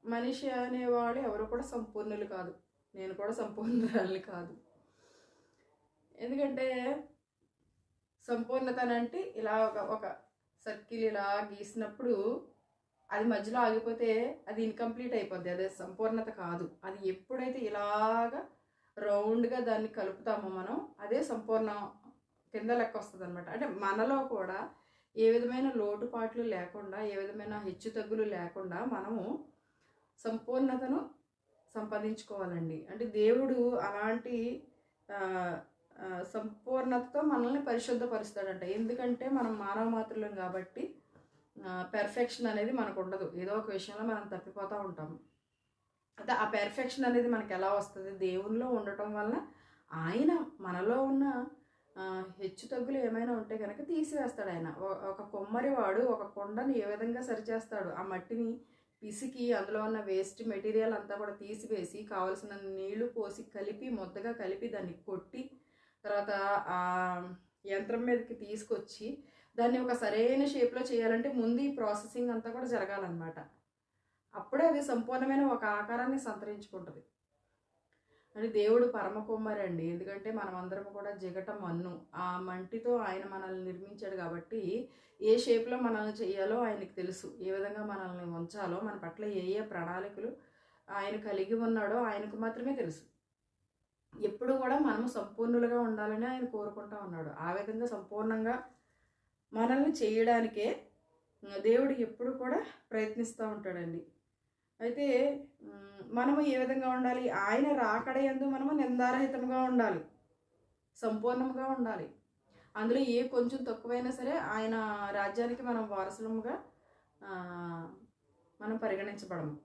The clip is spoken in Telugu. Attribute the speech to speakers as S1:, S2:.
S1: మనిషి అనేవాడు ఎవరు కూడా సంపూర్ణులు కాదు. నేను కూడా సంపూర్ణురాలు కాదు. ఎందుకంటే సంపూర్ణత అంటే ఇలా ఒక సర్కిల్ ఇలా గీసినప్పుడు అది మధ్యలో ఆగిపోతే అది ఇన్కంప్లీట్ అయిపోద్ది, అదే సంపూర్ణత కాదు. అది ఎప్పుడైతే ఇలాగా రౌండ్గా దాన్ని కలుపుతామో మనం, అదే సంపూర్ణం కింద లెక్క వస్తుంది అనమాట. అంటే మనలో కూడా ఏ విధమైన లోటుపాట్లు లేకుండా, ఏ విధమైన హెచ్చు తగ్గులు లేకుండా మనము సంపూర్ణతను సంపాదించుకోవాలండి. అంటే దేవుడు అలాంటి సంపూర్ణతతో మనల్ని పరిశుద్ధపరుస్తాడంట. ఎందుకంటే మనం మానవ మాత్రులం కాబట్టి పెర్ఫెక్షన్ అనేది మనకు ఉండదు. ఏదో ఒక విషయంలో మనం తప్పిపోతూ ఉంటాము. అయితే ఆ పెర్ఫెక్షన్ అనేది మనకు ఎలా వస్తుంది? దేవునిలో ఉండటం వలన ఆయన మనలో ఉన్న హెచ్చు తగ్గులు ఏమైనా ఉంటే కనుక తీసివేస్తాడు ఆయన. ఒక కొమ్మరి వాడు ఒక కొండని ఏ విధంగా సరిచేస్తాడు? ఆ మట్టిని పిసికి అందులో ఉన్న వేస్ట్ మెటీరియల్ అంతా కూడా తీసివేసి కావలసిన నీళ్లు పోసి కలిపి ముద్దగా కలిపి దాన్ని కొట్టి తర్వాత ఆ యంత్రం మీదకి తీసుకొచ్చి దాన్ని ఒక సరైన షేప్లో చేయాలంటే ముందు ఈ ప్రాసెసింగ్ అంతా కూడా జరగాలన్నమాట. అప్పుడే అది సంపూర్ణమైన ఒక ఆకారాన్ని సంతరించుకుంటుంది. అని దేవుడు పరమ కుమ్మరి అండి. ఎందుకంటే మనమందరం కూడా జిగట మన్ను, ఆ మంటితో ఆయన మనల్ని నిర్మించాడు కాబట్టి ఏ షేప్లో మనల్ని చేయాలో ఆయనకు తెలుసు. ఏ విధంగా మనల్ని ఉంచాలో, మన పట్ల ఏ ఏ ప్రణాళికలు ఆయన కలిగి ఉన్నాడో ఆయనకు మాత్రమే తెలుసు. ఎప్పుడు కూడా మనము సంపూర్ణులుగా ఉండాలని ఆయన కోరుకుంటూ ఉన్నాడు. ఆ విధంగా సంపూర్ణంగా మనల్ని చేయడానికే దేవుడు ఎప్పుడు కూడా ప్రయత్నిస్తూ ఉంటాడండి. అయితే మనము ఏ విధంగా ఉండాలి? ఆయన రాకడయందు మనము నిందారహితంగా ఉండాలి, సంపూర్ణంగా ఉండాలి. అందులో ఏ కొంచెం తక్కువైనా సరే ఆయన రాజ్యానికి మనం వారసులముగా మనం పరిగణించబడము.